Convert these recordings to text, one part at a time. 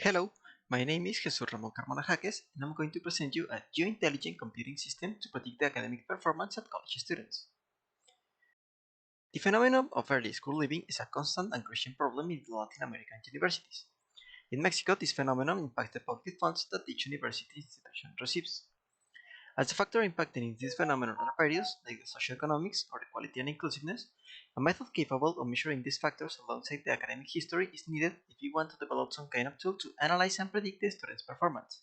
Hello, my name is Ramo Carmona Ja, and I'm going to present you a geointelligent computing system to predict the academic performance of college students. The phenomenon of early school leaving is a constant and crucial problem in Latin American universities. In Mexico, this phenomenon impacts the public funds that each university institution receives. As the factor impacting this phenomenon are various, like the socioeconomics or the quality and inclusiveness, a method capable of measuring these factors alongside the academic history is needed if you want to develop some kind of tool to analyze and predict the student's performance.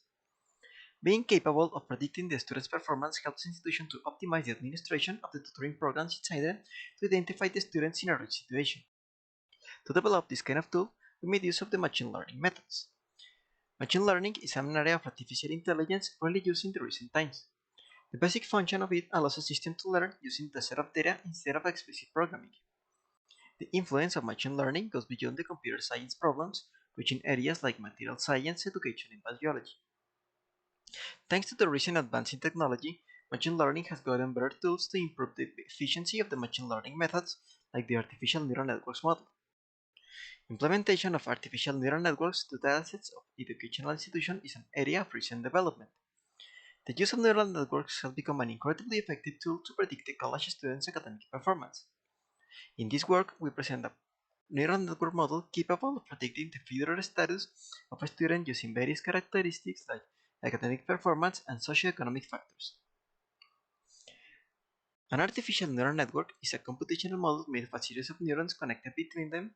Being capable of predicting the student's performance helps institutions to optimize the administration of the tutoring programs inside them to identify the students in a rich situation. To develop this kind of tool, we made use of the machine learning methods. Machine learning is an area of artificial intelligence rarely used in the recent times. The basic function of it allows a system to learn using the set of data instead of explicit programming. The influence of machine learning goes beyond the computer science problems, reaching areas like material science, education, and biology. Thanks to the recent advance in technology, machine learning has gotten better tools to improve the efficiency of the machine learning methods, like the artificial neural networks model. Implementation of artificial neural networks to datasets of educational institutions is an area of recent development. The use of neural networks has become an incredibly effective tool to predict the college students' academic performance. In this work, we present a neural network model capable of predicting the future status of a student using various characteristics like academic performance and socioeconomic factors. An artificial neural network is a computational model made of a series of neurons connected between them,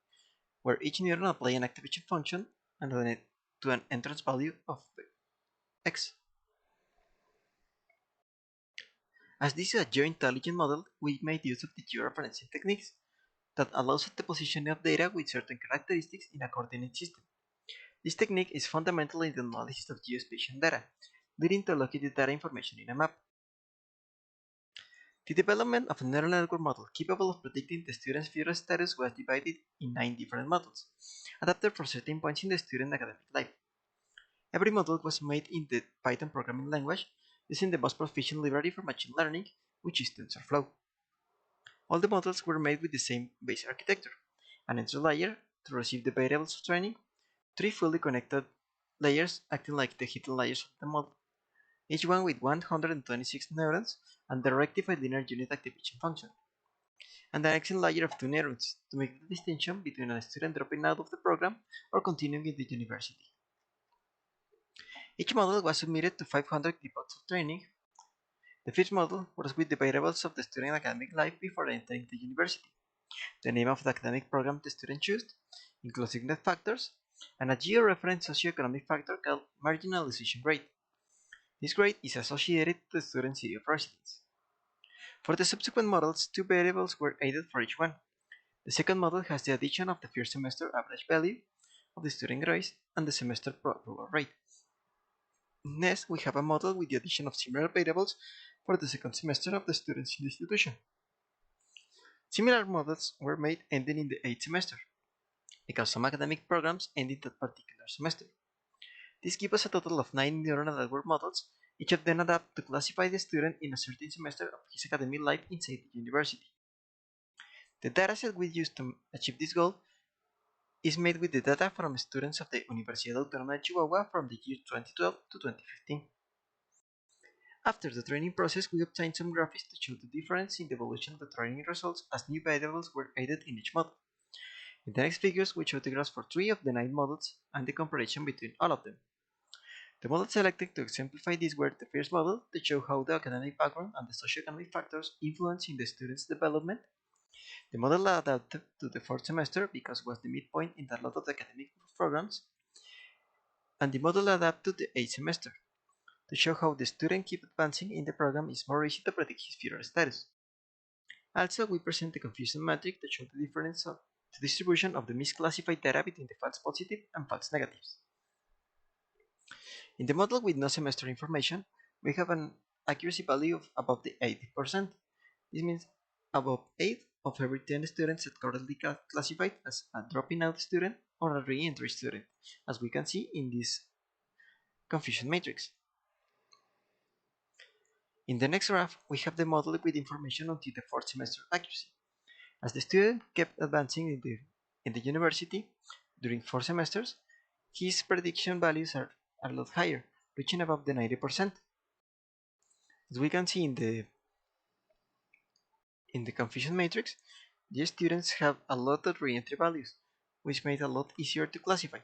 where each neuron applies an activation function and to an entrance value of x. As this is a geointelligent model, we made use of the georeferencing techniques that allows the positioning of data with certain characteristics in a coordinate system. This technique is fundamental in the analysis of geospatial data, leading to located data information in a map. The development of a neural network model capable of predicting the student's future status was divided in 9 different models, adapted for certain points in the student's academic life. Every model was made in the Python programming language using the most proficient library for machine learning, which is TensorFlow. All the models were made with the same base architecture: an entry layer to receive the variables of training, 3 fully connected layers acting like the hidden layers of the model, each one with 126 neurons and the rectified linear unit activation function, and an exit layer of 2 neurons to make the distinction between a student dropping out of the program or continuing in the university. Each model was submitted to 500 debugs of training. The fifth model was with the variables of the student academic life before entering the university, the name of the academic program the student chose, inclusiveness factors, and a georeferenced socioeconomic factor called marginalization rate. This grade is associated to the student's city of residence. For the subsequent models, 2 variables were added for each one. The second model has the addition of the first semester average value of the student grades and the semester approval rate. Next, we have a model with the addition of similar variables for the second semester of the students in the institution. Similar models were made ending in the 8th semester, because some academic programs end in that particular semester. This gives us a total of 9 neural network models, each of them adapt to classify the student in a certain semester of his academic life inside the university. The dataset we use to achieve this goal is made with the data from students of the Universidad Autónoma de Chihuahua from the year 2012 to 2015. After the training process, we obtained some graphics to show the difference in the evolution of the training results as new variables were added in each model. In the next figures, we show the graphs for 3 of the 9 models and the comparison between all of them. The models selected to exemplify this were the first model to show how the academic background and the socioeconomic factors influence in the student's development, the model adapted to the 4th semester because it was the midpoint in a lot of the academic programs, and the model adapted to the 8th semester to show how the student keeps advancing in the program is more easy to predict his future status. Also, we present the confusion matrix to show the difference of the distribution of the misclassified data between the false positive and false negatives. In the model with no semester information, we have an accuracy value of above the 80%. This means above 8 of every 10 students are correctly classified as a dropping out student or a re-entry student, as we can see in this confusion matrix. In the next graph, we have the model with information until the 4th semester accuracy. As the student kept advancing in the university during 4 semesters, his prediction values are a lot higher, reaching above the 90%. As we can see in the confusion matrix, the students have a lot of re-entry values, which made it a lot easier to classify.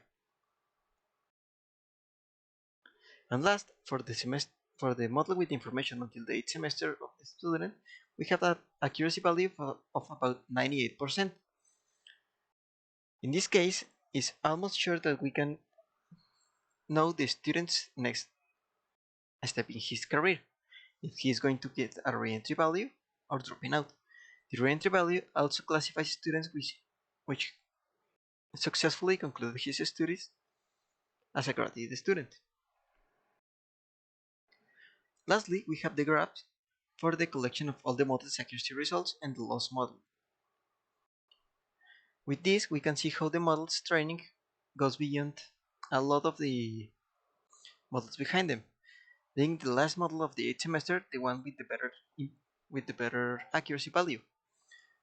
And last, for the model with information until the 8th semester of the student, we have an accuracy value of about 98%. In this case, it's almost sure that we can know the student's next step in his career, if he is going to get a re-entry value or dropping out. The re-entry value also classifies students which successfully conclude his studies as a graduate student. Lastly, we have the graphs for the collection of all the model's accuracy results and the loss model. With this, we can see how the model's training goes beyond a lot of the models behind them, being the last model of the 8th semester the one with the better accuracy value.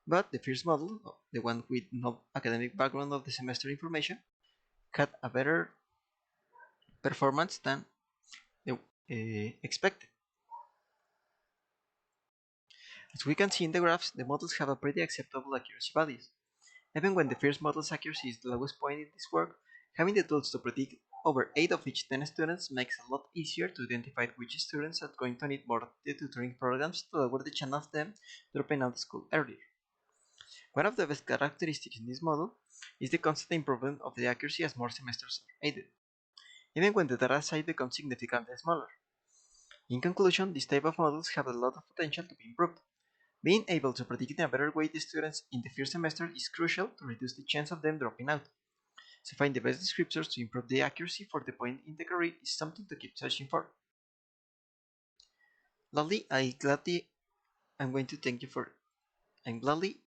But the first model, the one with no academic background of the semester information, had a better performance than the expected. As we can see in the graphs, the models have a pretty acceptable accuracy values. Even when the first model's accuracy is the lowest point in this work, having the tools to predict over 8 of each 10 students makes it a lot easier to identify which students are going to need more the tutoring programs to lower the chance of them dropping out of school earlier. One of the best characteristics in this model is the constant improvement of the accuracy as more semesters are added, even when the data size becomes significantly smaller. In conclusion, this type of models have a lot of potential to be improved. Being able to predict in a better way the students in the first semester is crucial to reduce the chance of them dropping out. So find the best descriptors to improve the accuracy for the point in the career is something to keep searching for. Lastly, I'm gladly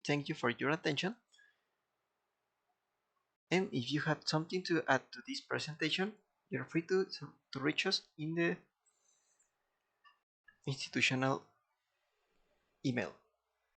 thank you for your attention. And if you have something to add to this presentation, you're free to reach us in the institutional email.